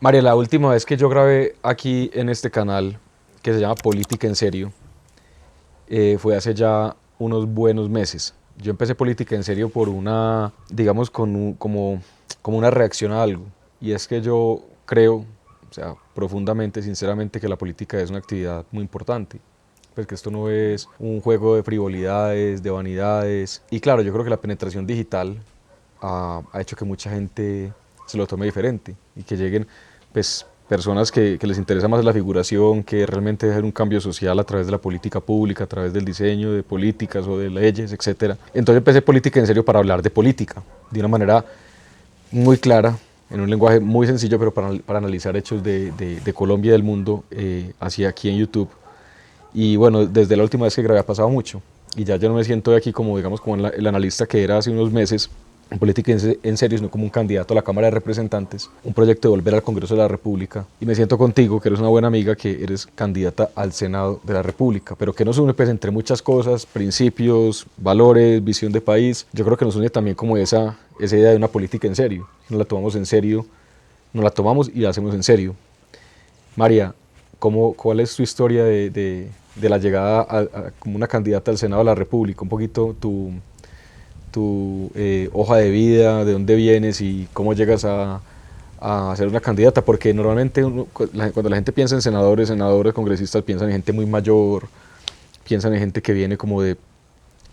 María, la última vez que yo grabé aquí en este canal, que se llama Política en Serio, fue hace ya unos buenos meses. Yo empecé Política en Serio por una, digamos, como una reacción a algo. Y es que yo creo, o sea, profundamente, sinceramente, que la política es una actividad muy importante. Pues que esto no es un juego de frivolidades, de vanidades. Y claro, yo creo que la penetración digital ha hecho que mucha gente se lo tome diferente y que lleguen pues, personas que les interesa más la figuración, que realmente dejen un cambio social a través de la política pública, a través del diseño de políticas o de leyes, etcétera. Entonces empecé Política en Serio para hablar de política, de una manera muy clara, en un lenguaje muy sencillo, pero para analizar hechos de Colombia y del mundo, así aquí en YouTube. Y bueno, desde la última vez que grabé ha pasado mucho. Y ya yo no me siento aquí como, digamos, como el analista que era hace unos meses en Política en Serio, sino como un candidato a la Cámara de Representantes, un proyecto de volver al Congreso de la República. Y me siento contigo, que eres una buena amiga, que eres candidata al Senado de la República, pero que nos une pues entre muchas cosas, principios, valores, visión de país. Yo creo que nos une también como esa idea de una política en serio. Nos la tomamos en serio, nos la tomamos y la hacemos en serio. María, ¿cuál es tu historia de la llegada como una candidata al Senado de la República? Un poquito tu hoja de vida, de dónde vienes y cómo llegas a ser una candidata, porque normalmente cuando la gente piensa en senadores, congresistas, piensan en gente muy mayor, piensan en gente que viene como de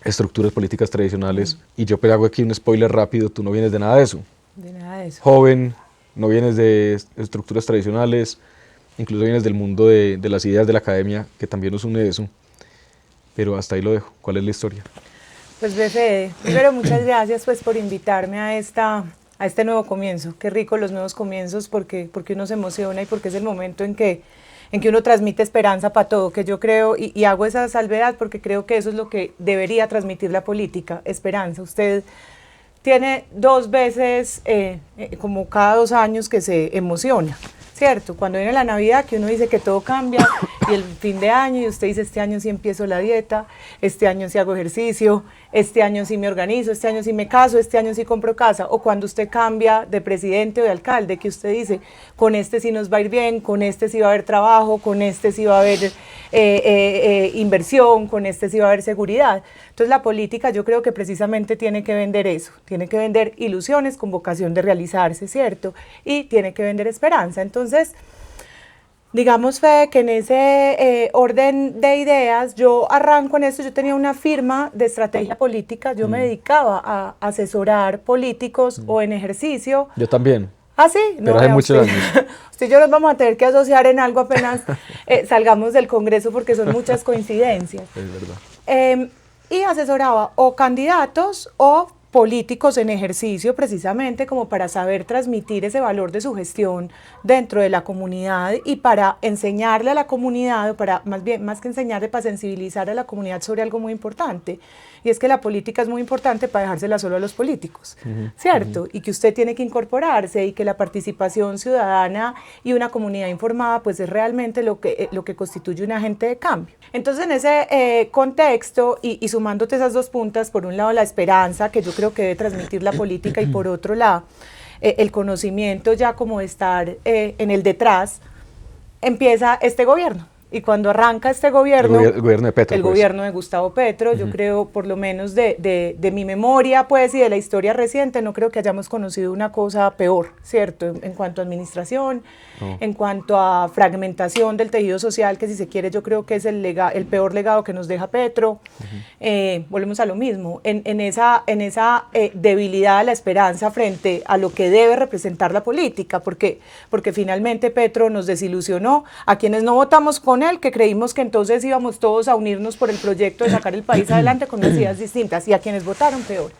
estructuras políticas tradicionales, y yo hago aquí un spoiler rápido, tú no vienes de nada de eso. De nada de eso. Joven, no vienes de estructuras tradicionales, incluso vienes del mundo de las ideas de la academia, que también nos une eso, pero hasta ahí lo dejo. ¿Cuál es la historia? Pues Fede, primero muchas gracias pues por invitarme a este nuevo comienzo. Qué rico los nuevos comienzos porque uno se emociona y porque es el momento en que uno transmite esperanza para todo, que yo creo, y hago esa salvedad porque creo que eso es lo que debería transmitir la política, esperanza. Usted tiene 2 veces, como cada 2 años que se emociona, ¿cierto? Cuando viene la Navidad, que uno dice que todo cambia, y el fin de año, y usted dice, este año sí empiezo la dieta, este año sí hago ejercicio, este año sí me organizo, este año sí me caso, este año sí compro casa, o cuando usted cambia de presidente o de alcalde, que usted dice, con este sí nos va a ir bien, con este sí va a haber trabajo, con este sí va a haber inversión, con este sí va a haber seguridad. Entonces la política yo creo que precisamente tiene que vender eso, tiene que vender ilusiones con vocación de realizarse, ¿cierto? Y tiene que vender esperanza. Entonces, digamos, Fede, que en ese orden de ideas, yo arranco en esto. Yo tenía una firma de estrategia política, yo me dedicaba a asesorar políticos o en ejercicio. Yo también. ¿Ah, sí? Pero hace muchos años. Usted y yo nos vamos a tener que asociar en algo apenas salgamos del Congreso porque son muchas coincidencias. Es verdad. Y asesoraba o candidatos o políticos en ejercicio, precisamente como para saber transmitir ese valor de su gestión dentro de la comunidad y para enseñarle a la comunidad, o para más que enseñarle, para sensibilizar a la comunidad sobre algo muy importante, y es que la política es muy importante para dejársela solo a los políticos, ¿cierto? Y que usted tiene que incorporarse, y que la participación ciudadana y una comunidad informada pues es realmente lo que constituye un agente de cambio. Entonces en ese contexto, y sumándote esas 2 puntas, por un lado la esperanza que yo creo que debe transmitir la política, y por otro lado el conocimiento ya como de estar en el detrás, empieza este gobierno. Y cuando arranca este gobierno, el gobierno de Petro, el gobierno de Gustavo Petro, yo creo, por lo menos de mi memoria pues, y de la historia reciente, no creo que hayamos conocido una cosa peor, ¿cierto? En cuanto a administración, en cuanto a fragmentación del tejido social, que si se quiere yo creo que es el peor legado que nos deja Petro. Volvemos a lo mismo, en esa debilidad de la esperanza frente a lo que debe representar la política, porque finalmente Petro nos desilusionó a quienes no votamos con él, que creímos que entonces íbamos todos a unirnos por el proyecto de sacar el país adelante con unas ideas distintas, y a quienes votaron peor.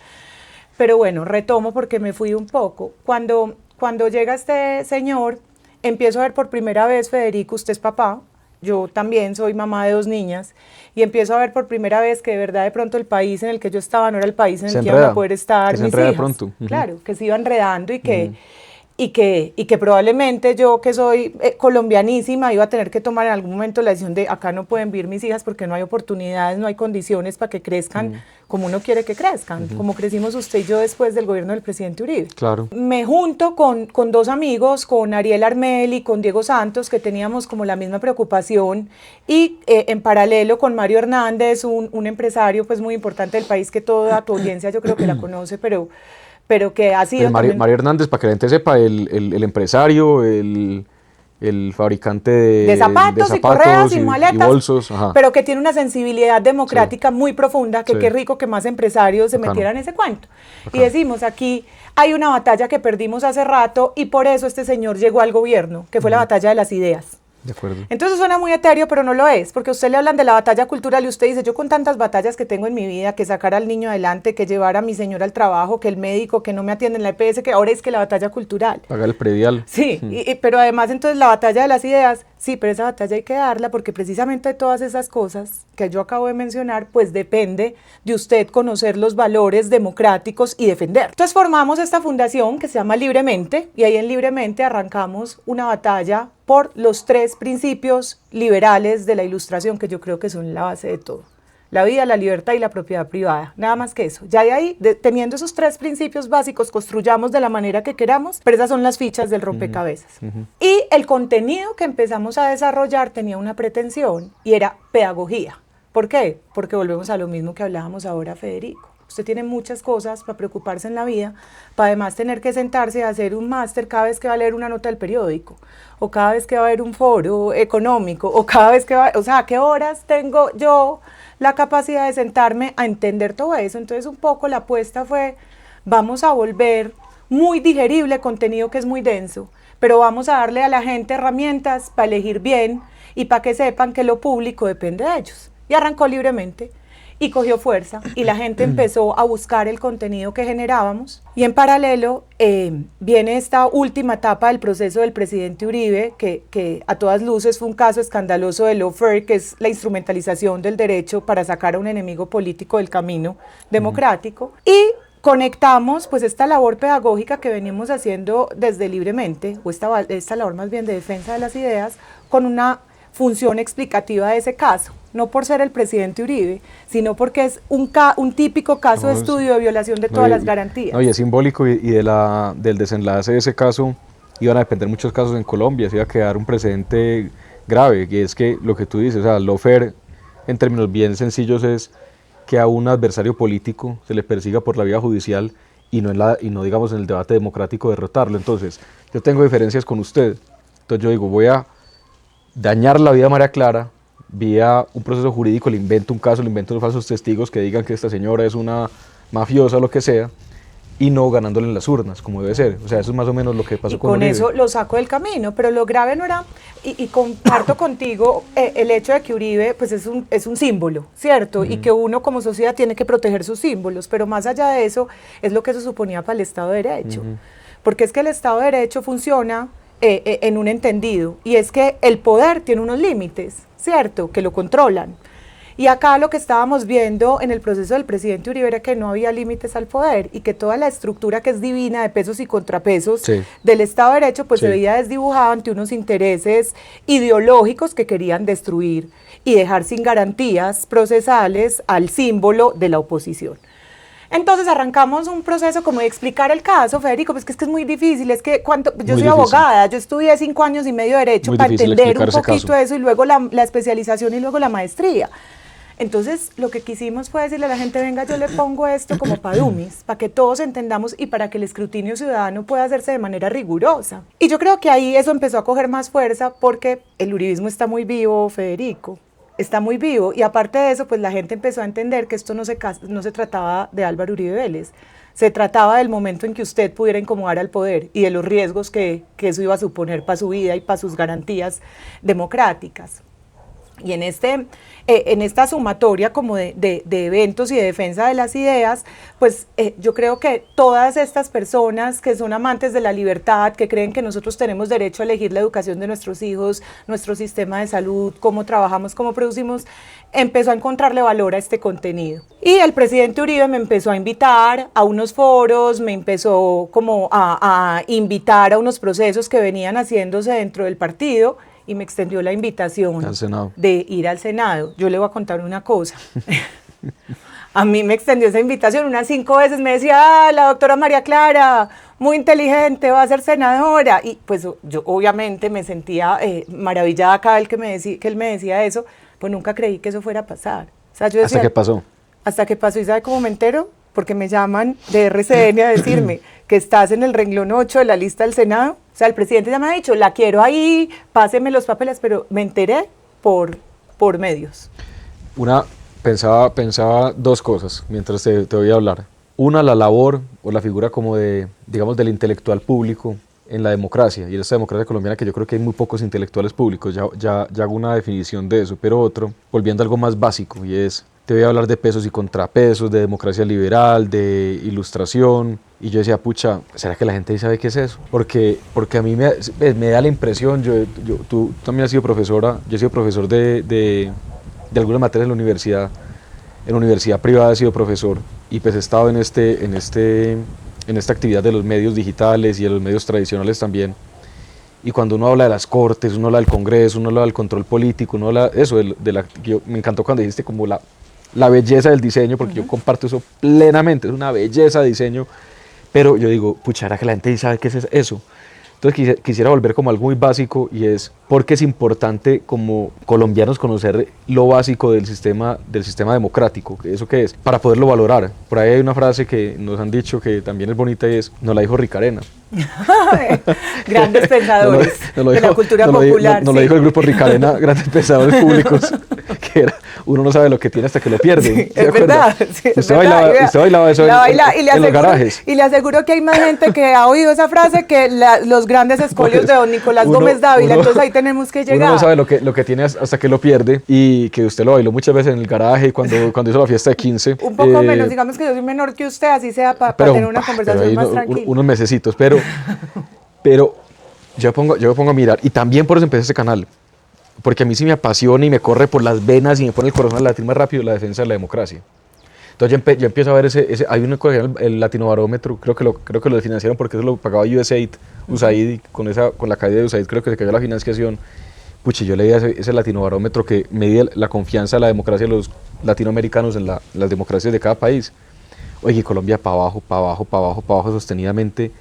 Pero bueno, retomo porque me fui un poco. Cuando llega este señor, empiezo a ver por primera vez, Federico, usted es papá, yo también soy mamá de 2 niñas, y empiezo a ver por primera vez que de verdad de pronto el país en el que yo estaba no era el país en el que iban a poder estar mis hijas. Pronto. Claro, que se iba enredando, y que y que probablemente yo, que soy colombianísima, iba a tener que tomar en algún momento la decisión de acá no pueden vivir mis hijas porque no hay oportunidades, no hay condiciones para que crezcan como uno quiere que crezcan, como crecimos usted y yo después del gobierno del presidente Uribe. Claro. Me junto con dos amigos, con Ariel Armel y con Diego Santos, que teníamos como la misma preocupación, y en paralelo con Mario Hernández, un empresario pues muy importante del país que toda tu audiencia yo creo que la conoce, pero que ha sido Mario Hernández, para que la gente sepa, el empresario, el fabricante de zapatos y correas y maletas, y bolsos, ajá. Pero que tiene una sensibilidad democrática muy profunda, que qué rico que más empresarios se metieran en ese cuento. Y decimos, aquí hay una batalla que perdimos hace rato y por eso este señor llegó al gobierno, que fue la batalla de las ideas. De acuerdo. Entonces suena muy etéreo, pero no lo es, porque a usted le hablan de la batalla cultural y usted dice, yo con tantas batallas que tengo en mi vida, que sacar al niño adelante, que llevar a mi señora al trabajo, que el médico, que no me atiende en la EPS, que ahora es que la batalla cultural. Pagar el predial. Sí, pero además entonces la batalla de las ideas, sí, pero esa batalla hay que darla porque precisamente de todas esas cosas que yo acabo de mencionar, pues depende de usted conocer los valores democráticos y defender. Entonces formamos esta fundación que se llama Libremente y ahí en Libremente arrancamos una batalla por los 3 principios liberales de la Ilustración que yo creo que son la base de todo. La vida, la libertad y la propiedad privada, nada más que eso. Ya de ahí, teniendo esos 3 principios básicos, construyamos de la manera que queramos, pero esas son las fichas del rompecabezas. Y el contenido que empezamos a desarrollar tenía una pretensión y era pedagogía. ¿Por qué? Porque volvemos a lo mismo que hablábamos ahora, Federico. Usted tiene muchas cosas para preocuparse en la vida, para además tener que sentarse a hacer un máster cada vez que va a leer una nota del periódico, o cada vez que va a ver un foro económico, o cada vez que va, o sea, ¿a qué horas tengo yo la capacidad de sentarme a entender todo eso? Entonces un poco la apuesta fue, vamos a volver muy digerible contenido que es muy denso, pero vamos a darle a la gente herramientas para elegir bien y para que sepan que lo público depende de ellos. Y arrancó Libremente. Y cogió fuerza y la gente empezó a buscar el contenido que generábamos y en paralelo viene esta última etapa del proceso del presidente Uribe que a todas luces fue un caso escandaloso de lawfare, que es la instrumentalización del derecho para sacar a un enemigo político del camino democrático y conectamos pues esta labor pedagógica que venimos haciendo desde Libremente o esta labor más bien de defensa de las ideas con una función explicativa de ese caso, no por ser el presidente Uribe, sino porque es un típico caso de estudio de violación de todas las garantías. No, y es simbólico y del desenlace de ese caso iban a depender muchos casos en Colombia, se iba a quedar un precedente grave, y es que lo que tú dices, o sea, lawfare en términos bien sencillos es que a un adversario político se le persiga por la vía judicial y no digamos en el debate democrático derrotarlo. Entonces, yo tengo diferencias con usted, entonces yo digo, voy a dañar la vida de María Clara vía un proceso jurídico, le invento un caso, le invento unos falsos testigos que digan que esta señora es una mafiosa o lo que sea, y no ganándole en las urnas, como debe ser. O sea, eso es más o menos lo que pasó con Uribe. Eso lo saco del camino, pero lo grave no era, y comparto contigo el hecho de que Uribe pues es un símbolo, ¿cierto? Y que uno como sociedad tiene que proteger sus símbolos, pero más allá de eso, es lo que eso suponía para el Estado de Derecho. Porque es que el Estado de Derecho funciona en un entendido, y es que el poder tiene unos límites, ¿cierto?, que lo controlan. Y acá lo que estábamos viendo en el proceso del presidente Uribe era que no había límites al poder y que toda la estructura que es divina de pesos y contrapesos del Estado de Derecho pues se veía desdibujada ante unos intereses ideológicos que querían destruir y dejar sin garantías procesales al símbolo de la oposición. Entonces arrancamos un proceso como de explicar el caso, Federico, pues que es muy difícil, es que yo soy abogada, yo estudié 5 años y medio de Derecho para entender un poquito eso y luego la especialización y luego la maestría. Entonces lo que quisimos fue decirle a la gente, venga, yo le pongo esto como para dummies, para que todos entendamos y para que el escrutinio ciudadano pueda hacerse de manera rigurosa. Y yo creo que ahí eso empezó a coger más fuerza porque el uribismo está muy vivo, Federico. Está muy vivo y aparte de eso pues la gente empezó a entender que esto no se trataba de Álvaro Uribe Vélez, se trataba del momento en que usted pudiera incomodar al poder y de los riesgos que eso iba a suponer para su vida y para sus garantías democráticas. Y en esta sumatoria como de eventos y de defensa de las ideas, pues yo creo que todas estas personas que son amantes de la libertad, que creen que nosotros tenemos derecho a elegir la educación de nuestros hijos, nuestro sistema de salud, cómo trabajamos, cómo producimos, empezó a encontrarle valor a este contenido. Y el presidente Uribe me empezó a invitar a unos foros, me empezó como a invitar a unos procesos que venían haciéndose dentro del partido, y me extendió la invitación de ir al Senado. Yo le voy a contar una cosa. A mí me extendió esa invitación unas 5 veces, me decía, la doctora María Clara, muy inteligente, va a ser senadora. Y pues yo obviamente me sentía maravillada cada vez que él me decía eso, pues nunca creí que eso fuera a pasar. O sea, yo decía, ¿hasta qué pasó? Hasta que pasó, ¿y sabe cómo me entero? Porque me llaman de RCN a decirme que estás en el renglón 8 de la lista del Senado. O sea, el presidente ya me ha dicho, la quiero ahí, páseme los papeles, pero me enteré por medios. Pensaba dos cosas mientras te voy a hablar. Una, la labor o la figura como digamos, del intelectual público en la democracia, y en esta democracia colombiana que yo creo que hay muy pocos intelectuales públicos, ya hago una definición de eso, pero otro, volviendo a algo más básico, y es, te voy a hablar de pesos y contrapesos, de democracia liberal, de ilustración, y yo decía, pucha, ¿será que la gente sabe qué es eso? Porque a mí me da la impresión, tú también has sido profesora, yo he sido profesor de algunas materias en la universidad privada he sido profesor, y pues he estado en esta actividad de los medios digitales y de los medios tradicionales también. Y cuando uno habla de las cortes, uno habla del Congreso, uno habla del control político, uno habla eso, me encantó cuando dijiste como la belleza del diseño, porque yo comparto eso plenamente, es una belleza de diseño, pero yo digo, pucha, ¿era que la gente sabe qué es eso? Entonces quisiera volver como algo muy básico, y es porque es importante como colombianos conocer lo básico del sistema democrático, ¿eso qué es? Para poderlo valorar. Por ahí hay una frase que nos han dicho que también es bonita, y es, nos la dijo Ricarena. Grandes pensadores de la cultura popular. Nos lo dijo el grupo Ricarena, grandes pensadores públicos, que era, uno no sabe lo que tiene hasta que lo pierde. Sí, es verdad. Sí, usted bailaba eso en los garajes. Y le aseguro que hay más gente que ha oído esa frase que los grandes escolios de don Nicolás Gómez Dávila, entonces ahí tenemos que llegar. Uno no sabe lo que tiene hasta que lo pierde, y que usted lo bailó muchas veces en el garaje cuando hizo la fiesta de 15. Un poco menos, digamos que yo soy menor que usted, así sea para tener una conversación más tranquila. Unos mesecitos, pero yo me pongo a mirar, y también por eso empecé este canal, porque a mí sí me apasiona y me corre por las venas y me pone el corazón a latir más rápido la defensa de la democracia. Entonces yo empiezo a ver hay una cosa, el Latinobarómetro, creo que lo financiaron porque eso lo pagaba USAID, y con la caída de USAID creo que se cayó la financiación. Pucha, yo leía ese Latinobarómetro que medía la confianza de la democracia de los latinoamericanos en las democracias de cada país. Oye, Colombia para abajo sostenidamente,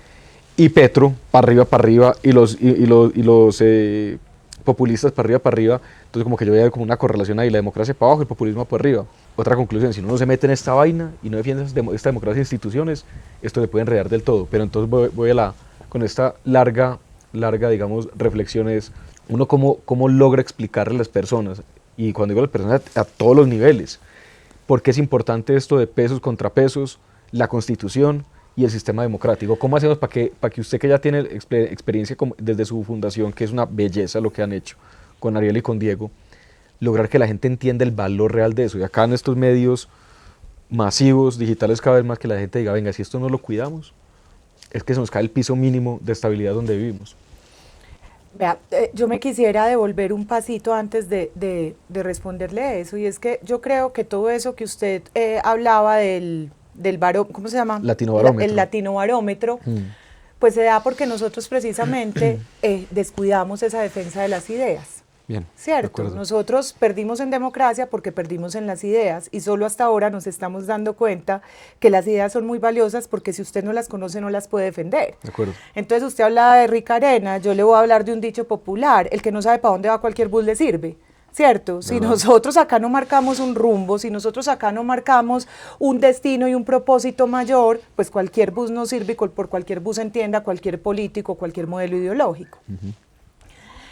y Petro para arriba, y los populistas para arriba, entonces como que yo veía como una correlación ahí, la democracia para abajo, el populismo para arriba. Otra conclusión, si uno no se mete en esta vaina y no defiende esta democracia e instituciones, esto le puede enredar del todo. Pero entonces voy con esta larga, digamos, reflexiones, uno cómo logra explicarle a las personas, y cuando digo a las personas, a todos los niveles, por qué es importante esto de pesos, contrapesos, la Constitución y el sistema democrático. ¿Cómo hacemos para que usted, que ya tiene experiencia desde su fundación, que es una belleza lo que han hecho con Ariel y con Diego, lograr que la gente entienda el valor real de eso? Y acá en estos medios masivos, digitales, cada vez más, que la gente diga, venga, si esto no lo cuidamos, es que se nos cae el piso mínimo de estabilidad donde vivimos. Vea, yo me quisiera devolver un pasito antes de responderle eso, y es que yo creo que todo eso que usted hablaba del ¿cómo se llama? Latinobarómetro. El Latinobarómetro, pues se da porque nosotros precisamente descuidamos esa defensa de las ideas. Bien, ¿cierto? Nosotros perdimos en democracia porque perdimos en las ideas, y solo hasta ahora nos estamos dando cuenta que las ideas son muy valiosas, porque si usted no las conoce no las puede defender. De acuerdo. Entonces usted hablaba de Ricarena, yo le voy a hablar de un dicho popular: el que no sabe para dónde va cualquier bus le sirve. ¿Cierto? Si nosotros acá no marcamos un rumbo, si nosotros acá no marcamos un destino y un propósito mayor, pues cualquier bus nos sirve, y por cualquier bus entienda cualquier político, cualquier modelo ideológico.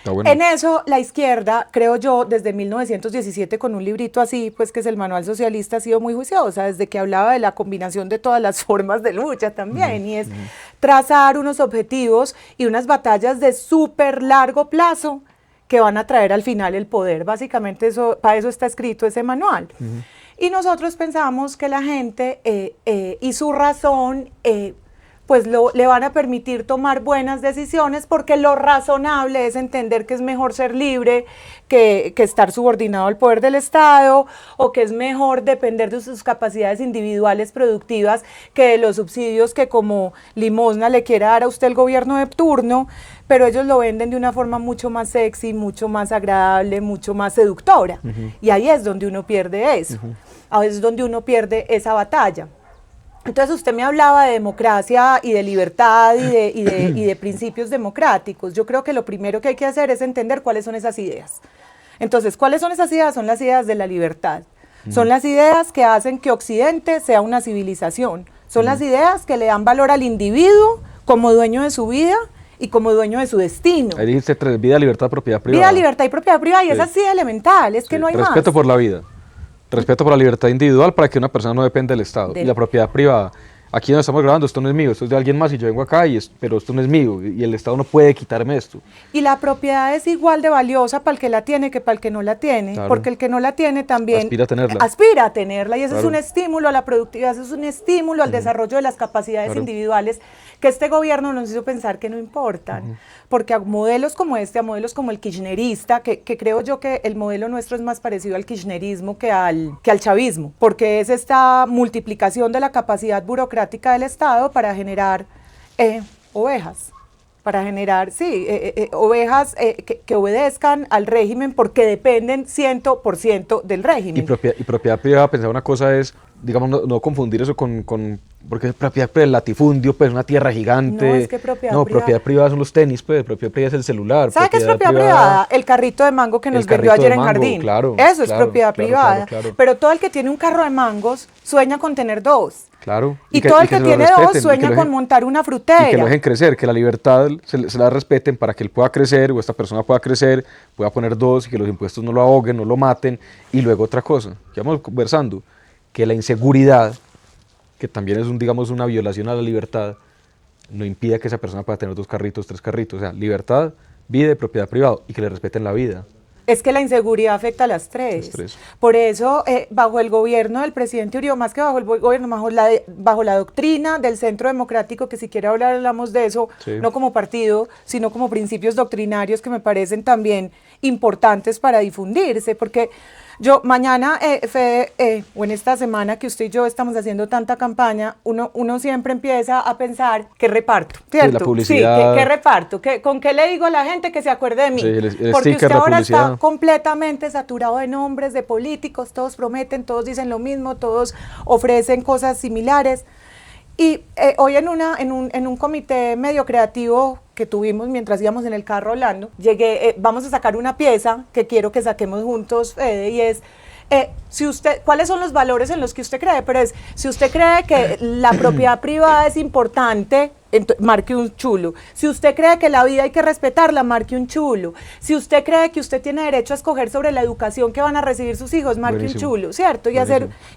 Bueno. En eso la izquierda, creo yo, desde 1917, con un librito así, pues que es el Manual Socialista, ha sido muy juiciosa, desde que hablaba de la combinación de todas las formas de lucha también, y es trazar unos objetivos y unas batallas de súper largo plazo, que van a traer al final el poder. Básicamente para eso está escrito ese manual. Y nosotros pensamos que la gente y su razón pues le van a permitir tomar buenas decisiones, porque lo razonable es entender que es mejor ser libre que estar subordinado al poder del Estado, o que es mejor depender de sus capacidades individuales productivas que de los subsidios que como limosna le quiera dar a usted el gobierno de turno, pero ellos lo venden de una forma mucho más sexy, mucho más agradable, mucho más seductora. Y ahí es donde uno pierde eso, ahí es donde uno pierde esa batalla. Entonces usted me hablaba de democracia y de libertad y de principios democráticos. Yo creo que lo primero que hay que hacer es entender cuáles son esas ideas. Entonces, ¿cuáles son esas ideas? Son las ideas de la libertad. Son las ideas que hacen que Occidente sea una civilización. Son las ideas que le dan valor al individuo como dueño de su vida y como dueño de su destino. Ahí dijiste tres: vida, libertad, propiedad privada. Vida, libertad y propiedad privada, y es así de elemental, es que no hay más. Respeto por la vida. Respeto por la libertad individual para que una persona no dependa del Estado. Y la propiedad privada. Aquí donde estamos grabando, esto no es mío, esto es de alguien más y yo vengo acá, pero esto no es mío y el Estado no puede quitarme esto. Y la propiedad es igual de valiosa para el que la tiene que para el que no la tiene, claro, porque el que no la tiene también aspira a tenerla, y eso es un estímulo a la productividad, eso es un estímulo al desarrollo de las capacidades individuales que este gobierno nos hizo pensar que no importan, porque a modelos como este, a modelos como el kirchnerista, que creo yo que el modelo nuestro es más parecido al kirchnerismo que al chavismo, porque es esta multiplicación de la capacidad burocrática del Estado para generar ovejas, para generar, ovejas que obedezcan al régimen porque dependen 100% del régimen. Y propiedad privada, pensar una cosa es, digamos, no confundir eso con porque propiedad privada, el latifundio, pues una tierra gigante. No, es que propiedad privada son los tenis, pues, propiedad privada es el celular. ¿Sabe qué es propiedad privada? El carrito de mango que nos vendió ayer en Jardín. Claro, eso es propiedad privada. Claro. Pero todo el que tiene un carro de mangos sueña con tener dos. Claro. Y todo el que tiene dos sueña con montar una frutera. Y que lo dejen crecer, que la libertad se la respeten para que él pueda crecer o esta persona pueda crecer, pueda poner dos y que los impuestos no lo ahoguen, no lo maten. Y luego otra cosa, que vamos conversando, que la inseguridad, que también es una violación a la libertad, no impida que esa persona pueda tener 2 carritos, 3 carritos. O sea, libertad, vida y propiedad privada, y que le respeten la vida. Es que la inseguridad afecta a las tres. Por eso, bajo el gobierno del presidente Uribe, más que bajo el gobierno, bajo la doctrina del Centro Democrático, que si quiere hablar, hablamos de eso, no como partido, sino como principios doctrinarios que me parecen también importantes para difundirse, porque yo mañana, Fede, o en esta semana que usted y yo estamos haciendo tanta campaña, uno siempre empieza a pensar qué reparto, ¿cierto? Sí, la publicidad. Sí, ¿qué reparto? ¿Con qué le digo a la gente que se acuerde de mí? Sí, el porque sticker, usted ahora publicidad. está completamente saturado de nombres, de políticos, todos prometen, todos dicen lo mismo, todos ofrecen cosas similares. Y hoy en un comité medio creativo que tuvimos mientras íbamos en el carro hablando, vamos a sacar una pieza que quiero que saquemos juntos, Fede, y es, ¿cuáles son los valores en los que usted cree? Pero es, si usted cree que la propiedad privada es importante, marque un chulo. Si usted cree que la vida hay que respetarla, marque un chulo. Si usted cree que usted tiene derecho a escoger sobre la educación que van a recibir sus hijos, marque un chulo, ¿cierto? Y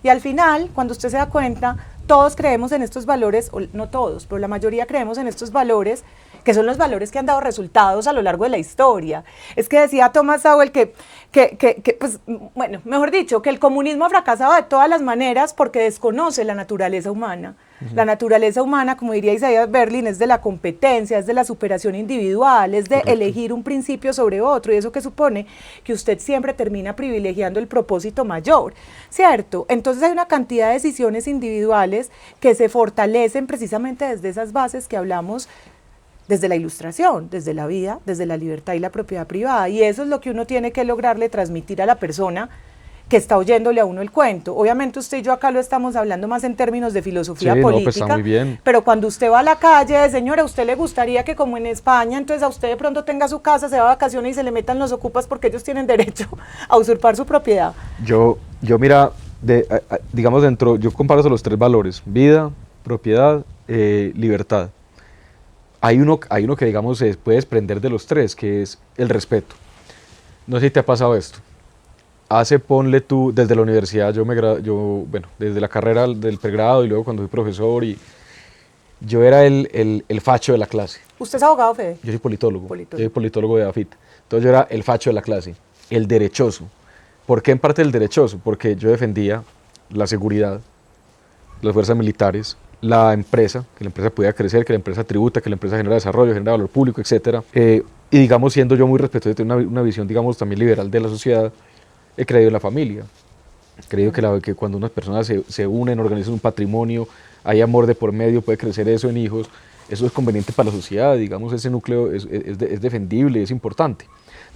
al final, cuando usted se da cuenta, todos creemos en estos valores, o no todos, pero la mayoría creemos en estos valores, que son los valores que han dado resultados a lo largo de la historia. Es que decía Thomas Sowell pues, bueno, mejor dicho, que el comunismo ha fracasado de todas las maneras porque desconoce la naturaleza humana. La naturaleza humana, como diría Isaiah Berlin, es de la competencia, es de la superación individual, es de elegir un principio sobre otro, y eso que supone que usted siempre termina privilegiando el propósito mayor, ¿cierto? Entonces hay una cantidad de decisiones individuales que se fortalecen precisamente desde esas bases que hablamos, desde la ilustración, desde la vida, desde la libertad y la propiedad privada, y eso es lo que uno tiene que lograrle transmitir a la persona que está oyéndole a uno el cuento. Obviamente usted y yo acá lo estamos hablando más en términos de filosofía política, no, pues está muy bien. Pero cuando usted va a la calle, señora, ¿a usted le gustaría que como en España, entonces a usted de pronto tenga su casa, se va a vacaciones y se le metan los ocupas porque ellos tienen derecho a usurpar su propiedad? Yo mira, digamos yo comparo los 3 valores: vida, propiedad, libertad. Hay uno que, digamos, se puede desprender de los 3, que es el respeto. No sé si te ha pasado esto. Ponle tú, desde la universidad, bueno, desde la carrera del pregrado y luego cuando fui profesor, y yo era el facho de la clase. ¿Usted es abogado, Fede? Yo soy politólogo. Politólogo. Yo soy politólogo de AFIT. Entonces yo era el facho de la clase, el derechoso. ¿Por qué en parte el derechoso? Porque yo defendía la seguridad, las fuerzas militares, la empresa, que la empresa pudiera crecer, que la empresa tributa, que la empresa genera desarrollo, genera valor público, etc. Y digamos, siendo yo muy respetuoso, de tener una visión, digamos, también liberal de la sociedad, he creído en la familia. He creído que cuando unas personas se unen, organizan un patrimonio, hay amor de por medio, puede crecer eso en hijos, eso es conveniente para la sociedad, digamos, ese núcleo es defendible, es importante.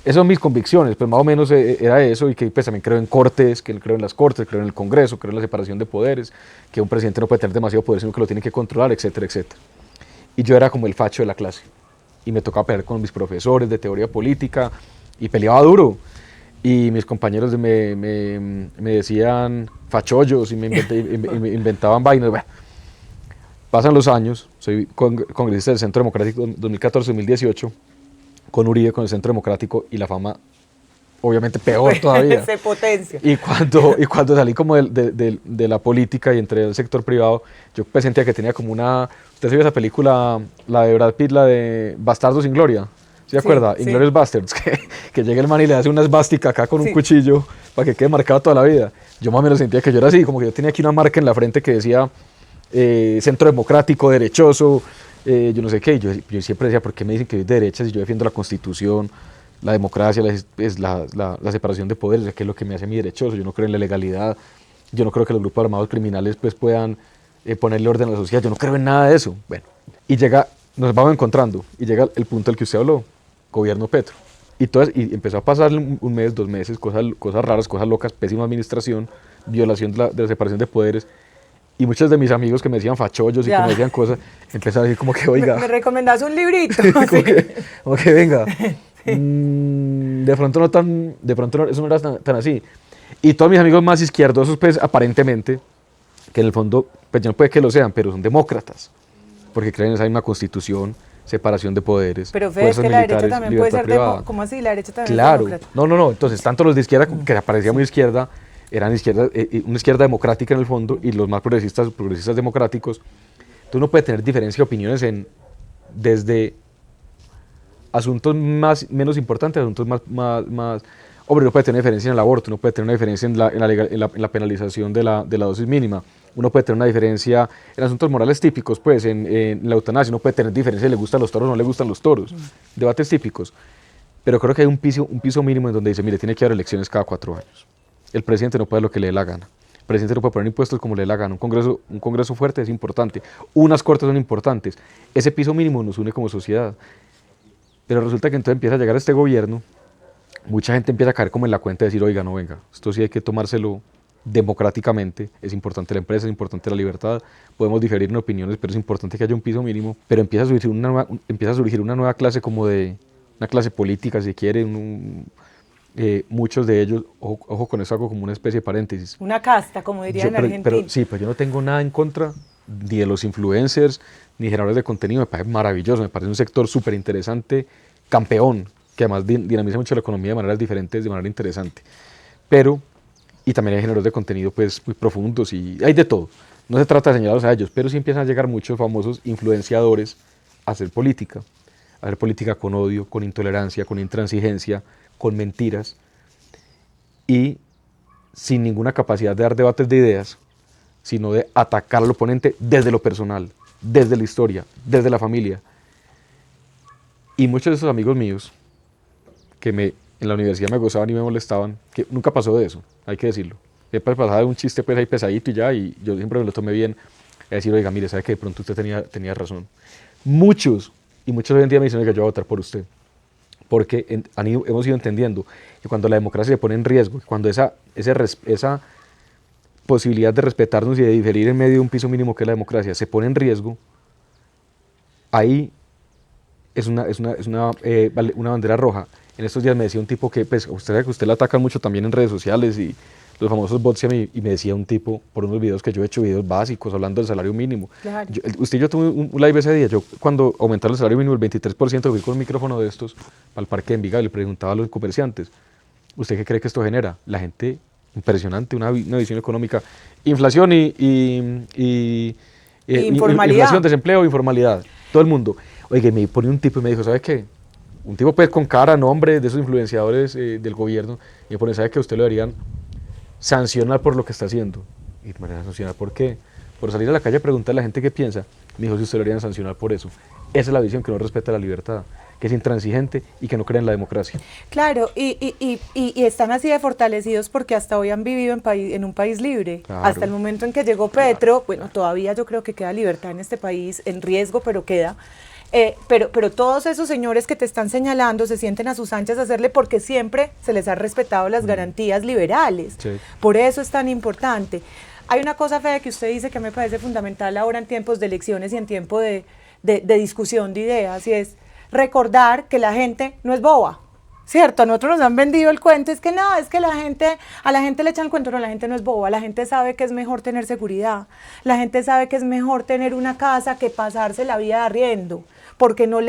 Esas son mis convicciones, pues más o menos era eso, y que pues también creo en cortes, que creo en las cortes, creo en el Congreso, creo en la separación de poderes, que un presidente no puede tener demasiado poder, sino que lo tiene que controlar, etcétera, etcétera. Y yo era como el facho de la clase, y me tocaba pelear con mis profesores de teoría política, y peleaba duro, y mis compañeros me decían fachollos, y me inventaban vainas. Bueno, pasan los años, soy congresista del Centro Democrático 2014-2018, con Uribe, con el Centro Democrático, y la fama, obviamente, peor todavía. Se potencia. Y cuando salí como de la política y entré al sector privado, yo pues sentía que tenía como una... ¿Usted se vio esa película, la de Brad Pitt, la de Bastardos sin Gloria? ¿Se acuerda? Sí. Inglourious Basterds, que llega el man y le hace una esvástica acá con un cuchillo para que quede marcado toda la vida. Yo más o menos sentía que yo era así, como que yo tenía aquí una marca en la frente que decía Centro Democrático, derechoso, yo no sé qué. Yo siempre decía, ¿por qué me dicen que soy de derecha si yo defiendo la Constitución, la democracia, la separación de poderes? ¿Qué es lo que me hace a mí derechoso? Yo no creo en la legalidad, yo no creo que los grupos armados criminales pues puedan ponerle orden a la sociedad, yo no creo en nada de eso. Bueno, y nos vamos encontrando, y llega el punto del que usted habló, gobierno Petro. Y empezó a pasar un mes, 2 meses, cosas raras, cosas locas, pésima administración, violación de la separación de poderes. Y muchos de mis amigos que me decían fachollos y que me decían cosas, empezaron a decir como que, oiga... ¿Me recomendás un librito? como que venga, de pronto eso no era tan así. Y todos mis amigos más izquierdosos, pues aparentemente, que en el fondo, pues ya no puede que lo sean, pero son demócratas, porque creen en esa misma constitución, separación de poderes, pero Fede, es que la derecha también puede ser privada. ¿Cómo así? La derecha también Claro, es demócrata. no, entonces tanto los de izquierda, que parecía muy izquierda, eran una izquierda democrática en el fondo, y los más progresistas democráticos. Entonces uno puede tener diferencia de opiniones desde asuntos menos importantes a asuntos más. Hombre, uno puede tener una diferencia en el aborto, uno puede tener una diferencia en la penalización de la dosis mínima, uno puede tener una diferencia en asuntos morales típicos, pues en la eutanasia, uno puede tener diferencia, le gustan los toros o no le gustan los toros, debates típicos. Pero creo que hay un piso mínimo en donde dice, mire, tiene que haber elecciones cada 4 años. El presidente no puede lo que le dé la gana. El presidente no puede poner impuestos como le dé la gana. Un congreso fuerte es importante. Unas cortes son importantes. Ese piso mínimo nos une como sociedad. Pero resulta que entonces empieza a llegar este gobierno, mucha gente empieza a caer como en la cuenta de decir, oiga, no, venga, esto sí hay que tomárselo democráticamente, es importante la empresa, es importante la libertad, podemos diferir en opiniones, pero es importante que haya un piso mínimo. Pero empieza a surgir una nueva clase una clase política, si quiere, muchos de ellos, ojo con eso, hago como una especie de paréntesis. Una casta, como dirían en Argentina. Pero sí, pues yo no tengo nada en contra ni de los influencers, ni generadores de contenido, me parece maravilloso, me parece un sector súper interesante, campeón, que además dinamiza mucho la economía de maneras diferentes, de manera interesante. Y también hay generadores de contenido pues muy profundos, y hay de todo. No se trata de señalarlos a ellos, pero sí empiezan a llegar muchos famosos influenciadores a hacer política con odio, con intolerancia, con intransigencia, con mentiras, y sin ninguna capacidad de dar debates de ideas, sino de atacar al oponente desde lo personal, desde la historia, desde la familia. Y muchos de esos amigos míos, que en la universidad me gozaban y me molestaban, que nunca pasó de eso, hay que decirlo. Siempre pasaba de un chiste pues ahí pesadito y ya, y yo siempre me lo tomé bien, a decir, oiga, mire, sabe que de pronto usted tenía razón. Muchos hoy en día me dicen, oiga, yo voy a votar por usted. Porque hemos ido entendiendo que cuando la democracia se pone en riesgo, cuando esa posibilidad de respetarnos y de diferir en medio de un piso mínimo que es la democracia se pone en riesgo, ahí es una bandera roja. En estos días me decía un tipo que, pues, usted le atacan mucho también en redes sociales y los famosos bots, y me decía un tipo, por unos videos que yo he hecho, videos básicos, hablando del salario mínimo. Claro. Usted y yo tuve un live ese día, yo cuando aumentaron el salario mínimo el 23%, fui con un micrófono de estos al parque de Envigado y le preguntaba a los comerciantes, ¿usted qué cree que esto genera? La gente, impresionante, una visión económica, inflación y Informalidad. Inflación, desempleo, informalidad. Todo el mundo. Oiga, me pone un tipo y me dijo, ¿sabe qué? Un tipo pues con cara, nombre de esos influenciadores del gobierno. Y me pone, ¿sabe qué? Usted lo deberían sancionar por lo que está haciendo. Y me van a sancionar, ¿por qué? Por salir a la calle a preguntarle a la gente qué piensa. Me dijo, si usted lo deberían sancionar por eso. Esa es la visión, que no respeta la libertad, que es intransigente y que no cree en la democracia. Claro, y están así de fortalecidos porque hasta hoy han vivido en un país libre. Claro. Hasta el momento en que llegó Petro, bueno, todavía yo creo que queda libertad en este país, en riesgo, pero queda. Pero todos esos señores que te están señalando se sienten a sus anchas a hacerle porque siempre se les ha respetado las garantías liberales. Sí. Por eso es tan importante. Hay una cosa, Fede, que usted dice que me parece fundamental ahora en tiempos de elecciones y en tiempo de discusión de ideas, y es recordar que la gente no es boba. ¿Cierto? A nosotros nos han vendido el cuento, es que no, es que a la gente le echan el cuento, no, la gente no es boba, la gente sabe que es mejor tener seguridad, la gente sabe que es mejor tener una casa que pasarse la vida de arriendo, porque no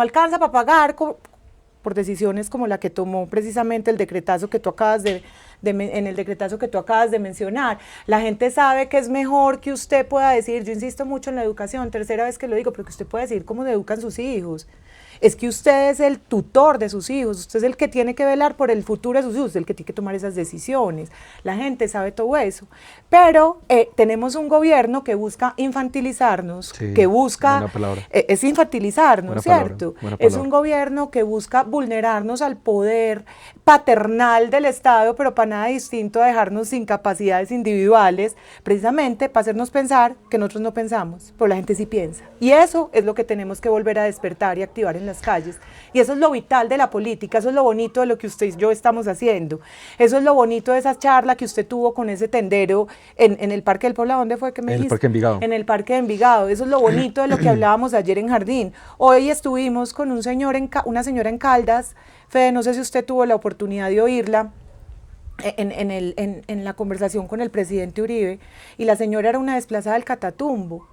alcanza para pagar por decisiones como la que tomó precisamente el decretazo que tú acabas en el decretazo que tú acabas de mencionar. La gente sabe que es mejor que usted pueda decir, yo insisto mucho en la educación, tercera vez que lo digo, pero que usted pueda decir cómo educan sus hijos. Es que usted es el tutor de sus hijos, usted es el que tiene que velar por el futuro de sus hijos, el que tiene que tomar esas decisiones. La gente sabe todo eso, pero tenemos un gobierno que busca infantilizarnos, Sí, que busca, buena palabra. Es infantilizarnos, Buena palabra, ¿cierto? buena Es palabra. un gobierno que busca vulnerarnos al poder paternal del Estado, pero para nada distinto a dejarnos sin capacidades individuales, precisamente para hacernos pensar que nosotros no pensamos, pero la gente sí piensa. Y eso es lo que tenemos que volver a despertar y activar en las calles. Y eso es lo vital de la política, eso es lo bonito de lo que usted y yo estamos haciendo. Eso es lo bonito de esa charla que usted tuvo con ese tendero en el Parque del Poblado. ¿Dónde fue que me dijiste? En el Parque Envigado. En el Parque de Envigado. Eso es lo bonito de lo que hablábamos ayer en Jardín. Hoy estuvimos con un señor una señora en Caldas. Fede, no sé si usted tuvo la oportunidad de oírla en la conversación con el presidente Uribe, y la señora era una desplazada del Catatumbo.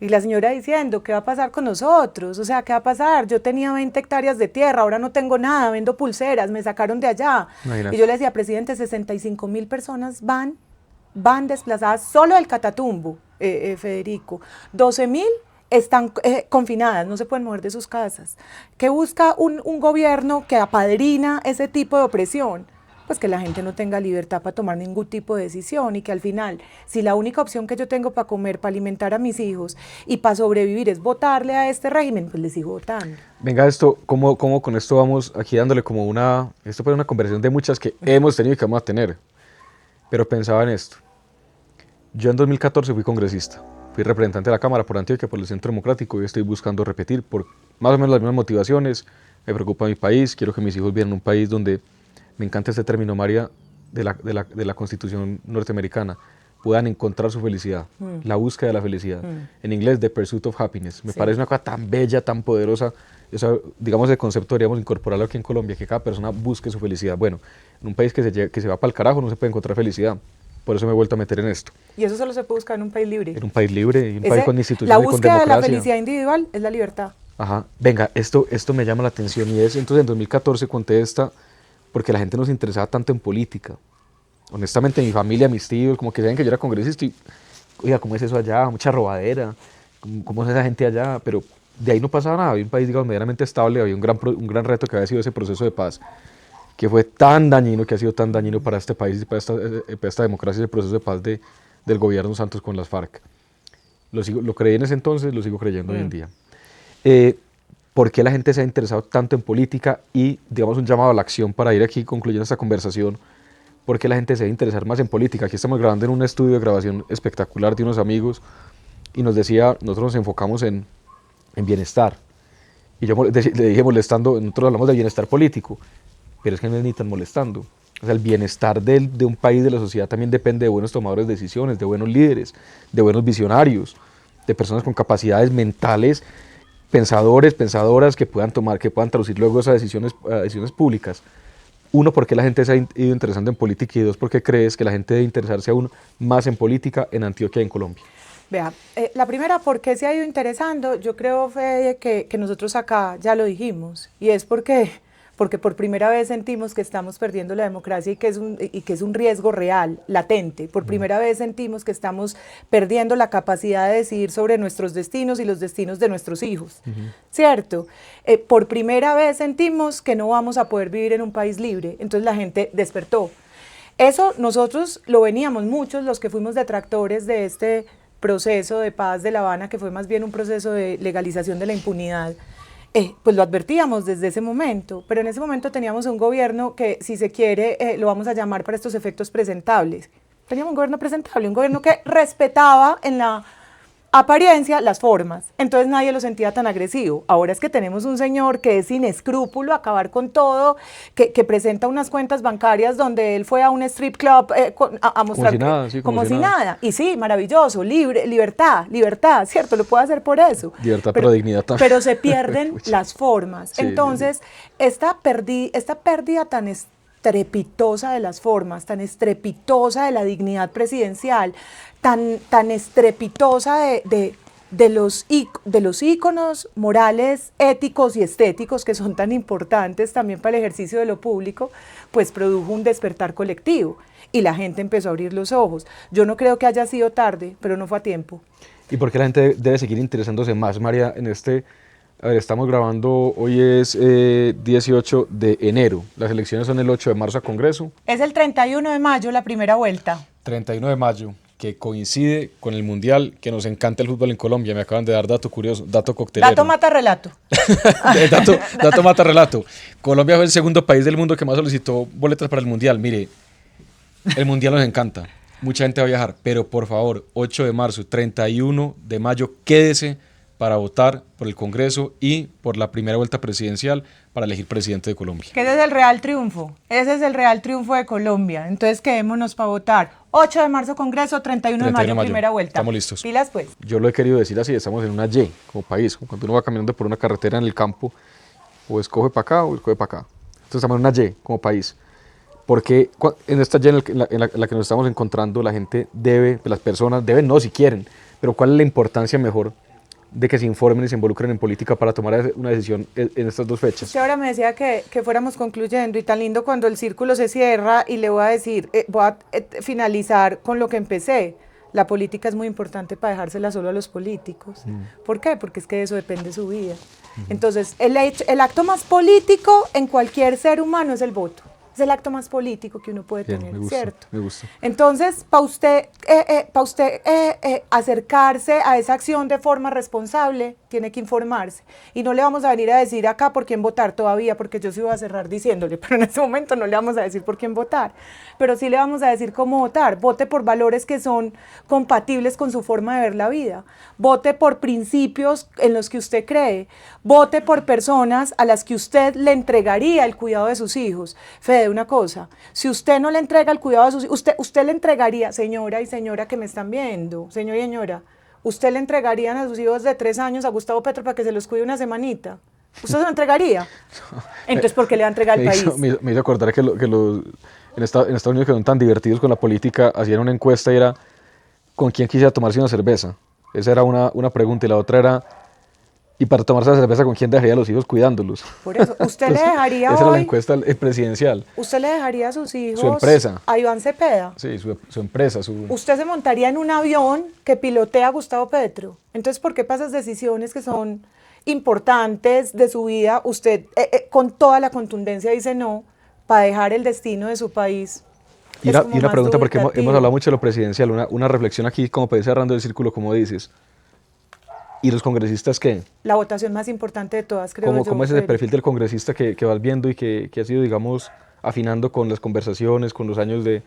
Y la señora diciendo, ¿qué va a pasar con nosotros? O sea, ¿qué va a pasar? Yo tenía 20 hectáreas de tierra, ahora no tengo nada, vendo pulseras, me sacaron de allá. Imagínate. Y yo le decía, presidente, 65,000 personas van desplazadas solo del Catatumbo, Federico. 12,000 están confinadas, no se pueden mover de sus casas. ¿Qué busca un gobierno que apadrina ese tipo de opresión? Pues que la gente no tenga libertad para tomar ningún tipo de decisión, y que al final, si la única opción que yo tengo para comer, para alimentar a mis hijos y para sobrevivir es votarle a este régimen, pues le sigo votando. Venga, ¿cómo con esto vamos aquí dándole como esto fue una conversación de muchas que hemos tenido y que vamos a tener? Pero pensaba en esto. Yo en 2014 fui congresista, fui representante de la Cámara por Antioquia, por el Centro Democrático, y estoy buscando repetir por más o menos las mismas motivaciones. Me preocupa mi país, quiero que mis hijos vivan en un país donde, me encanta este término, María, de la Constitución norteamericana, puedan encontrar su felicidad, la búsqueda de la felicidad. En inglés, the pursuit of happiness. Me parece una cosa tan bella, tan poderosa. Digamos, el concepto deberíamos incorporarlo aquí en Colombia, que cada persona busque su felicidad. Bueno, en un país que se va para el carajo no se puede encontrar felicidad. Por eso me he vuelto a meter en esto. Y eso solo se puede buscar en un país libre. En un país libre, y un país con instituciones y con democracia. La búsqueda de la felicidad individual es la libertad. Ajá. Venga, esto me llama la atención, y es, entonces en 2014 conté esta, porque la gente no se interesaba tanto en política. Honestamente, mi familia, mis tíos, como que saben que yo era congresista y, oiga, ¿cómo es eso allá? Mucha robadera, ¿cómo es esa gente allá? Pero de ahí no pasaba nada, había un país, digamos, medianamente estable, había un gran reto que había sido ese proceso de paz, que fue tan dañino, que ha sido tan dañino para este país y para esta democracia, el proceso de paz del gobierno Santos con las FARC. Lo creí en ese entonces, lo sigo creyendo hoy en día. ¿Por qué la gente se ha interesado tanto en política? Y, digamos, un llamado a la acción para ir aquí concluyendo esta conversación. ¿Por qué la gente se debe interesar más en política? Aquí estamos grabando en un estudio de grabación espectacular de unos amigos, y nos decía, nosotros nos enfocamos en bienestar. Y yo le dije molestando, nosotros hablamos de bienestar político, pero es que no es ni tan molestando. O sea, el bienestar de un país, de la sociedad, también depende de buenos tomadores de decisiones, de buenos líderes, de buenos visionarios, de personas con capacidades mentales, pensadores, pensadoras, que puedan traducir luego esas decisiones públicas. Uno, ¿por qué la gente se ha ido interesando en política? Y dos, ¿por qué crees que la gente debe interesarse aún más en política en Antioquia y en Colombia? Vea, la primera, ¿por qué se ha ido interesando? Yo creo, Fede, que nosotros acá ya lo dijimos, y es porque porque por primera vez sentimos que estamos perdiendo la democracia y que es un riesgo real, latente. Por primera vez sentimos que estamos perdiendo la capacidad de decidir sobre nuestros destinos y los destinos de nuestros hijos, ¿cierto? Por primera vez sentimos que no vamos a poder vivir en un país libre, entonces la gente despertó. Eso nosotros lo veníamos muchos, los que fuimos detractores de este proceso de paz de La Habana, que fue más bien un proceso de legalización de la impunidad, pues lo advertíamos desde ese momento, pero en ese momento teníamos un gobierno que, si se quiere, lo vamos a llamar para estos efectos presentables. Teníamos un gobierno presentable, un gobierno que respetaba en la apariencia las formas, entonces nadie lo sentía tan agresivo. Ahora es que tenemos un señor que es sin escrúpulo, acabar con todo, que presenta unas cuentas bancarias donde él fue a un strip club a mostrar como si nada, sí, como si nada. Y sí, maravilloso, libertad, ¿cierto? Lo puede hacer por eso. Libertad, pero dignidad también. Pero se pierden las formas. Sí, entonces, sí. Esta pérdida tan estrepitosa de las formas, tan estrepitosa de la dignidad presidencial, tan estrepitosa de los íconos morales, éticos y estéticos que son tan importantes también para el ejercicio de lo público, pues produjo un despertar colectivo y la gente empezó a abrir los ojos. Yo no creo que haya sido tarde, pero no fue a tiempo. ¿Y por qué la gente debe seguir interesándose más, María, en este... A ver, estamos grabando, hoy es 18 de enero, las elecciones son el 8 de marzo a Congreso. Es el 31 de mayo la primera vuelta. 31 de mayo, que coincide con el Mundial, que nos encanta el fútbol en Colombia. Me acaban de dar dato curioso, dato coctelero. Dato mata relato. dato mata relato. Colombia fue el segundo país del mundo que más solicitó boletas para el Mundial. Mire, el Mundial nos encanta, mucha gente va a viajar, pero por favor, 8 de marzo, 31 de mayo, quédese para votar por el Congreso y por la primera vuelta presidencial para elegir presidente de Colombia. Que ese es el real triunfo, ese es el real triunfo de Colombia, entonces quedémonos para votar. 8 de marzo Congreso, 31 de mayo primera vuelta. Estamos listos. Pilas pues. Yo lo he querido decir así, estamos en una Y como país, como cuando uno va caminando por una carretera en el campo, o escoge para acá o escoge para acá. Entonces estamos en una Y como país. Porque en esta Y en la que nos estamos encontrando, la gente debe, las personas deben, no si quieren, pero ¿cuál es la importancia mejor de que se informen y se involucren en política para tomar una decisión en estas dos fechas? Usted ahora me decía que fuéramos concluyendo y tan lindo cuando el círculo se cierra y le voy a decir, voy a finalizar con lo que empecé. La política es muy importante para dejársela solo a los políticos. ¿Por qué? Porque es que de eso depende su vida. Entonces, el acto más político en cualquier ser humano es el voto. Es el acto más político que uno puede tener, me gusta, ¿cierto? Me gusta. Entonces, para usted acercarse a esa acción de forma responsable, tiene que informarse. Y no le vamos a venir a decir acá por quién votar todavía, porque yo sí voy a cerrar diciéndole, pero en ese momento no le vamos a decir por quién votar. Pero sí le vamos a decir cómo votar. Vote por valores que son compatibles con su forma de ver la vida. Vote por principios en los que usted cree. Vote por personas a las que usted le entregaría el cuidado de sus hijos. Fede, una cosa, si usted no le entrega el cuidado de sus hijos, usted le entregaría, señora y señora que me están viendo, señor y señora, ¿usted le entregarían a sus hijos de 3 años a Gustavo Petro para que se los cuide una semanita? ¿Usted se lo entregaría? Entonces, ¿por qué le va a entregar al país? Me hizo acordar que en Estados Unidos, que son tan divertidos con la política, hacían una encuesta y era ¿con quién quisiera tomarse una cerveza? Esa era una pregunta, y la otra era ¿y para tomarse la cerveza con quién dejaría a los hijos cuidándolos? Por eso, ¿usted le dejaría esa era la hoy, encuesta presidencial. ¿usted le dejaría a sus hijos Su empresa. a Iván Cepeda? Sí, su empresa. Usted se montaría en un avión que pilotea a Gustavo Petro. Entonces, ¿por qué para esas decisiones que son importantes de su vida, usted con toda la contundencia dice no, para dejar el destino de su país? Y una pregunta, porque hemos hablado mucho de lo presidencial, una reflexión aquí como para ir cerrando el círculo, como dices. ¿Y los congresistas qué? La votación más importante de todas, creo yo. ¿Cómo es ese perfil del congresista que vas viendo y que ha sido, digamos, afinando con las conversaciones, con los años de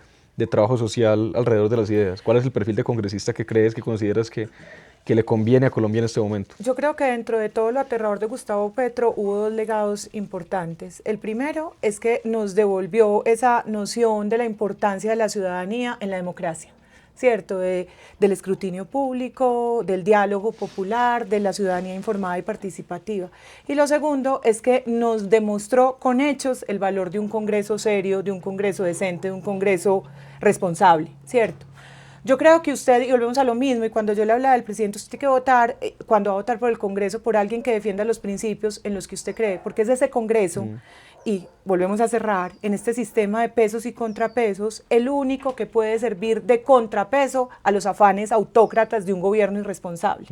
trabajo social alrededor de las ideas? ¿Cuál es el perfil de congresista que crees, que consideras que le conviene a Colombia en este momento? Yo creo que dentro de todo lo aterrador de Gustavo Petro hubo 2 legados importantes. El primero es que nos devolvió esa noción de la importancia de la ciudadanía en la democracia, ¿cierto? Del escrutinio público, del diálogo popular, de la ciudadanía informada y participativa. Y lo segundo es que nos demostró con hechos el valor de un Congreso serio, de un Congreso decente, de un Congreso responsable, ¿cierto? Yo creo que usted, y volvemos a lo mismo, y cuando yo le hablaba del presidente, usted tiene que votar, cuando va a votar por el Congreso, por alguien que defienda los principios en los que usted cree, porque es ese Congreso y volvemos a cerrar, en este sistema de pesos y contrapesos, el único que puede servir de contrapeso a los afanes autócratas de un gobierno irresponsable,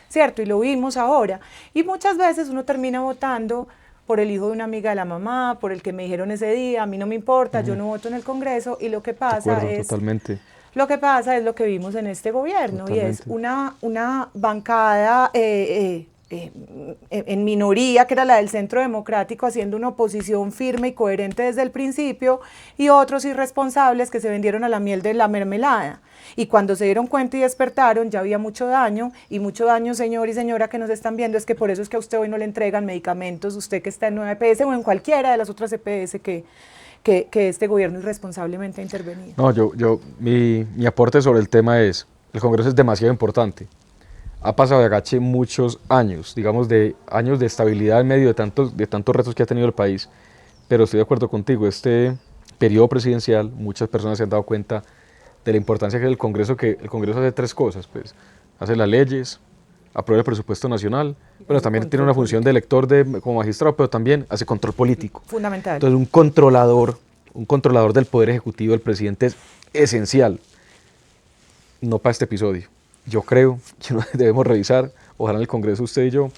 ¿cierto? Y lo vimos ahora. Y muchas veces uno termina votando por el hijo de una amiga de la mamá, por el que me dijeron ese día, a mí no me importa, yo no voto en el Congreso, y lo que pasa es... Totalmente. Lo que pasa es lo que vimos en este gobierno, y es una bancada en minoría, que era la del Centro Democrático, haciendo una oposición firme y coherente desde el principio, y otros irresponsables que se vendieron a la miel de la mermelada. Y cuando se dieron cuenta y despertaron, ya había mucho daño, y mucho daño, señor y señora que nos están viendo, es que por eso es que a usted hoy no le entregan medicamentos, usted que está en 9 EPS o en cualquiera de las otras EPS que este gobierno irresponsablemente ha intervenido. No, mi aporte sobre el tema es, el Congreso es demasiado importante. Ha pasado de agache muchos años, digamos de años de estabilidad en medio de tantos retos que ha tenido el país, pero estoy de acuerdo contigo, este periodo presidencial, muchas personas se han dado cuenta de la importancia que el Congreso hace 3 cosas, pues, hace las leyes, aprueba el presupuesto nacional, pero también tiene una función de elector como magistrado, pero también hace control político. Fundamental. Entonces un controlador del Poder Ejecutivo, el presidente, es esencial, no para este episodio. Yo creo que debemos revisar, ojalá en el Congreso usted y yo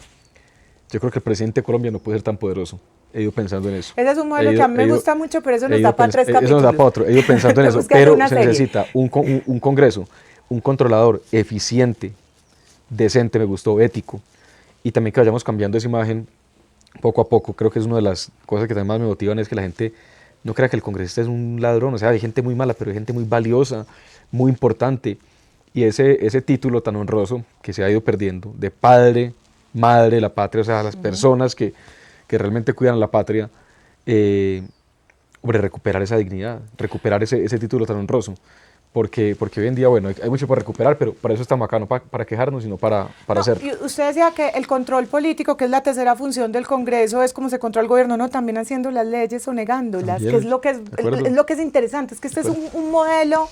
creo que el presidente de Colombia no puede ser tan poderoso. He ido pensando en eso. Ese es un modelo que a mí me gusta mucho, pero eso nos da para 3 capítulos. Eso nos da para otro. He ido pensando en eso, pero se necesita un Congreso, un controlador eficiente, decente, me gustó, ético, y también que vayamos cambiando esa imagen poco a poco. Creo que es una de las cosas que también más me motivan, es que la gente no crea que el congresista es un ladrón. O sea, hay gente muy mala, pero hay gente muy valiosa, muy importante, y ese título tan honroso que se ha ido perdiendo, de padre, madre de la patria, o sea, las personas que realmente cuidan a la patria, recuperar esa dignidad, recuperar ese título tan honroso, porque hoy en día, bueno, hay mucho para recuperar, pero para eso estamos acá, no para quejarnos, sino para hacerlo. Y usted decía que el control político, que es la tercera función del Congreso, es como se controla el gobierno, no, también haciendo las leyes o negándolas, también, que es lo que es interesante, es que este es un modelo.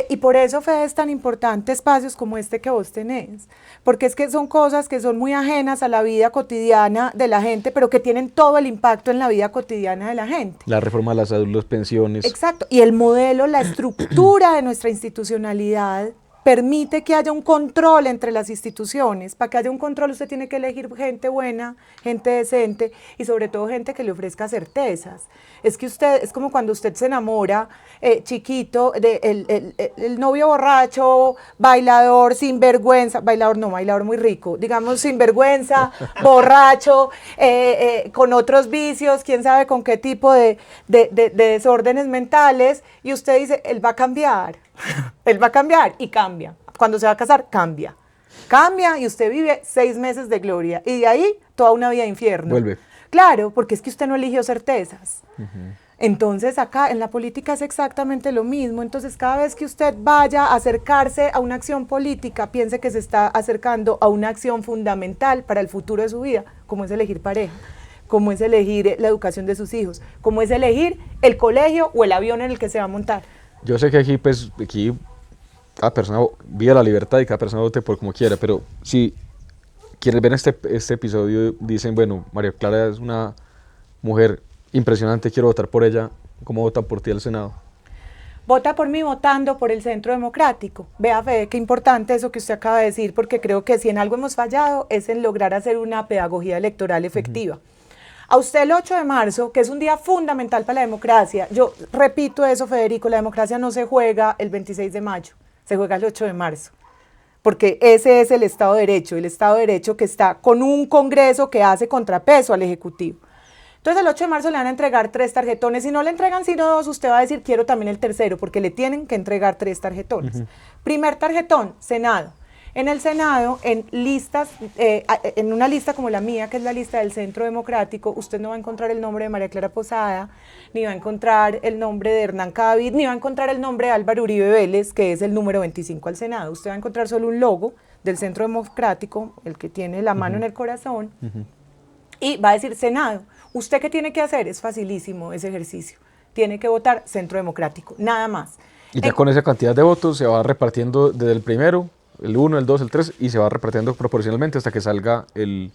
Y por eso, Fede, es tan importante espacios como este que vos tenés, porque es que son cosas que son muy ajenas a la vida cotidiana de la gente, pero que tienen todo el impacto en la vida cotidiana de la gente. La reforma de la salud, las pensiones. Exacto, y el modelo, la estructura de nuestra institucionalidad permite que haya un control entre las instituciones. Para que haya un control usted tiene que elegir gente buena, gente decente y sobre todo gente que le ofrezca certezas. Es que es como cuando usted se enamora chiquito el novio borracho, bailador, sinvergüenza, bailador muy rico, digamos sinvergüenza, borracho, con otros vicios, quién sabe con qué tipo de desórdenes mentales, y usted dice, él va a cambiar. Él va a cambiar y cambia. Cuando se va a casar, cambia. Cambia y usted vive 6 meses de gloria. Y de ahí, toda una vida de infierno. Vuelve. Claro, porque es que usted no eligió certezas. Entonces, acá en la política es exactamente lo mismo. Entonces, cada vez que usted vaya a acercarse a una acción política, piense que se está acercando a una acción fundamental para el futuro de su vida, como es elegir pareja, como es elegir la educación de sus hijos, como es elegir el colegio o el avión en el que se va a montar. Yo sé que aquí cada persona vive la libertad y cada persona vote por como quiera, pero si quienes ven este episodio dicen, bueno, María Clara es una mujer impresionante, quiero votar por ella, ¿cómo votan por ti al Senado? Vota por mí votando por el Centro Democrático. Vea, Fede, qué importante eso que usted acaba de decir, porque creo que si en algo hemos fallado es en lograr hacer una pedagogía electoral efectiva. A usted el 8 de marzo, que es un día fundamental para la democracia, yo repito eso, Federico, la democracia no se juega el 26 de mayo, se juega el 8 de marzo, porque ese es el Estado de Derecho que está con un Congreso que hace contrapeso al Ejecutivo. Entonces el 8 de marzo le van a entregar 3 tarjetones, si no le entregan sino 2, usted va a decir, quiero también el tercero, porque le tienen que entregar 3 tarjetones. Primer tarjetón, Senado. En el Senado, en una lista como la mía, que es la lista del Centro Democrático, usted no va a encontrar el nombre de María Clara Posada, ni va a encontrar el nombre de Hernán Cadavid, ni va a encontrar el nombre de Álvaro Uribe Vélez, que es el número 25 al Senado. Usted va a encontrar solo un logo del Centro Democrático, el que tiene la mano en el corazón, y va a decir Senado. ¿Usted qué tiene que hacer? Es facilísimo ese ejercicio. Tiene que votar Centro Democrático, nada más. Y ya con esa cantidad de votos se va repartiendo desde el primero, el 1, el 2, el 3, y se va repartiendo proporcionalmente hasta que salga el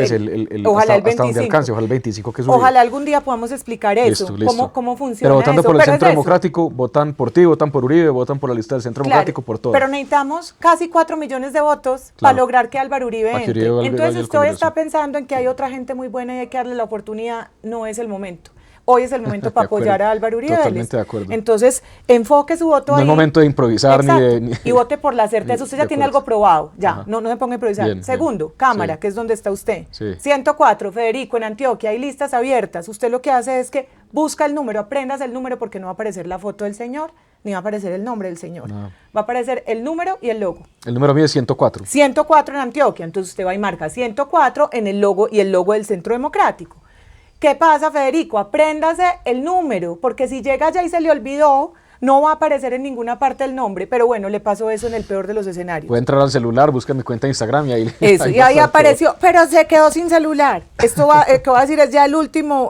Pues ojalá el 25. hasta donde alcance, ojalá el 25 que sube. Ojalá algún día podamos explicar eso, listo. Cómo funciona pero votando eso. por el Pero Centro es eso. Democrático, votan por ti, votan por Uribe, votan por la lista del Centro Claro, Democrático, por todo. pero necesitamos casi 4 millones de votos para lograr que Álvaro Uribe Para que entre. Uribe Entonces vaya al usted Congreso. está pensando en que hay otra gente muy buena y hay que darle la oportunidad, no es el momento. Hoy es el momento para apoyar a Álvaro Uribe. Totalmente de acuerdo. Entonces, enfoque su voto ahí. No es momento de improvisar. Exacto. Y vote por la certeza. Usted ya tiene algo probado. Ya, no se ponga a improvisar. Bien, Segundo, bien. Cámara, Sí. que es donde está usted. Sí. 104, Federico, en Antioquia, hay listas abiertas. Usted lo que hace es que busca el número, apréndase el número porque no va a aparecer la foto del señor, ni va a aparecer el nombre del señor. No. Va a aparecer el número y el logo. El número mío es 104. 104 en Antioquia. Entonces usted va y marca 104 en el logo y el logo del Centro Democrático. ¿Qué pasa, Federico? Apréndase el número, porque si llega allá y se le olvidó, no va a aparecer en ninguna parte el nombre. Pero bueno, le pasó eso en el peor de los escenarios. Puede entrar al celular, busca mi cuenta de Instagram y ahí... Eso, y ahí apareció, pero se quedó sin celular. Esto va, que voy a decir es ya el último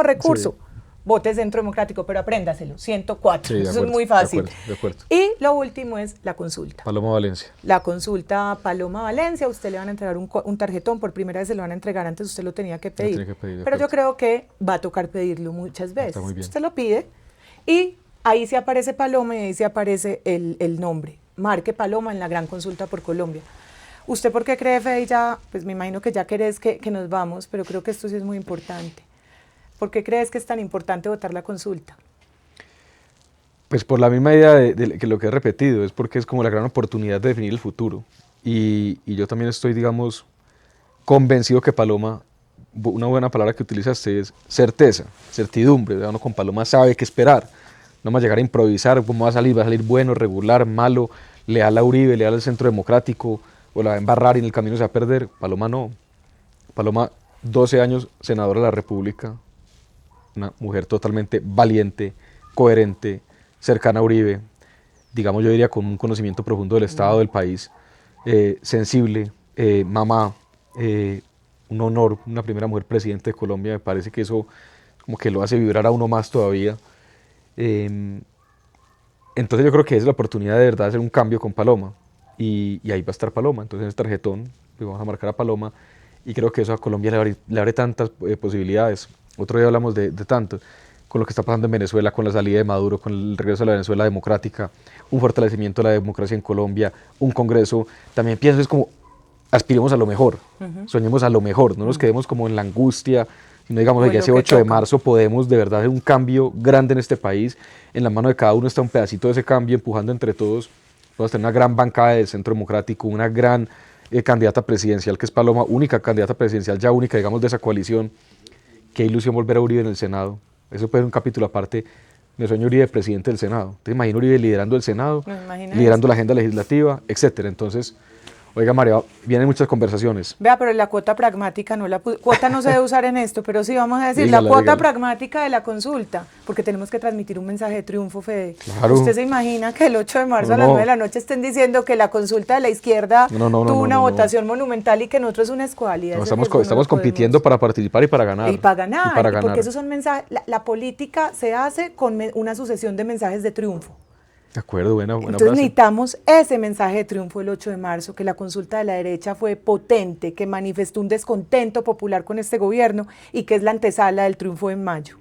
recurso. Sí. Vote Centro Democrático, pero apréndaselo, 104. Sí, de Eso acuerdo, es muy fácil. de acuerdo. Y lo último es la consulta. Paloma Valencia. La consulta Paloma Valencia, usted le van a entregar un tarjetón, por primera vez se lo van a entregar, antes usted lo tenía que pedir. Tiene que pedir, pero yo acuerdo. creo que va a tocar pedirlo muchas veces. Está muy bien. Usted lo pide y ahí se aparece Paloma y ahí se aparece el nombre. Marque Paloma en la gran consulta por Colombia. ¿Usted por qué cree, Fede? Ya, pues me imagino que ya querés que nos vamos, pero creo que esto sí es muy importante. ¿Por qué crees que es tan importante votar la consulta? Pues por la misma idea de que lo que he repetido, es porque es como la gran oportunidad de definir el futuro. Y yo también estoy, digamos, convencido que Paloma, una buena palabra que utilizaste es certeza, certidumbre. Uno con Paloma sabe qué esperar. No va a llegar a improvisar, cómo va a salir bueno, regular, malo, leal a Uribe, leal al Centro Democrático, o la va a embarrar y en el camino se va a perder. Paloma no. Paloma, 12 años senadora de la República, una mujer totalmente valiente, coherente, cercana a Uribe, digamos yo diría con un conocimiento profundo del Estado del país, sensible, mamá, un honor, una primera mujer presidente de Colombia, me parece que eso como que lo hace vibrar a uno más todavía. Entonces yo creo que es la oportunidad de verdad de hacer un cambio con Paloma y ahí va a estar Paloma, entonces en el tarjetón pues vamos a marcar a Paloma y creo que eso a Colombia le abre tantas posibilidades. Otro día hablamos de tanto, con lo que está pasando en Venezuela, con la salida de Maduro, con el regreso a la Venezuela democrática, un fortalecimiento de la democracia en Colombia, un Congreso. También pienso es como, aspiremos a lo mejor, soñemos a lo mejor, no nos quedemos como en la angustia, sino digamos que ese 8 de marzo podemos de verdad hacer un cambio grande en este país, en la mano de cada uno está un pedacito de ese cambio, empujando entre todos, vamos a tener una gran bancada del Centro Democrático, una gran candidata presidencial que es Paloma, única candidata presidencial, ya única digamos de esa coalición. Qué ilusión volver a Uribe en el Senado. Eso puede ser un capítulo aparte. Me sueño Uribe presidente del Senado. ¿Te imaginas Uribe liderando el Senado, liderando la agenda legislativa, etcétera? Entonces, oiga María, vienen muchas conversaciones. Vea, pero la cuota pragmática, cuota no se debe usar en esto, pero sí vamos a decir, Dígala, la cuota dígala. pragmática de la consulta, porque tenemos que transmitir un mensaje de triunfo, Fede. Claro. ¿Usted se imagina que el 8 de marzo a las 9 de la noche estén diciendo que la consulta de la izquierda tuvo una votación monumental y que nosotros es una escualidad? No, estamos compitiendo para participar y para ganar. Y para ganar, porque esos son mensajes, la política se hace con una sucesión de mensajes de triunfo. De acuerdo, buena Entonces frase. necesitamos ese mensaje de triunfo el 8 de marzo, que la consulta de la derecha fue potente, que manifestó un descontento popular con este gobierno y que es la antesala del triunfo en mayo.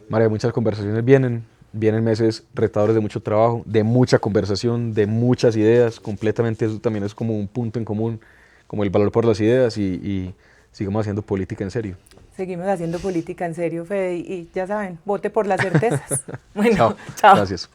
María, muchas conversaciones vienen meses retadores de mucho trabajo, de mucha conversación, de muchas ideas, completamente eso también es como un punto en común, como el valor por las ideas y sigamos haciendo política en serio. Seguimos haciendo política en serio, Fede, y ya saben, vote por las certezas. Bueno, Chao. chao. Gracias.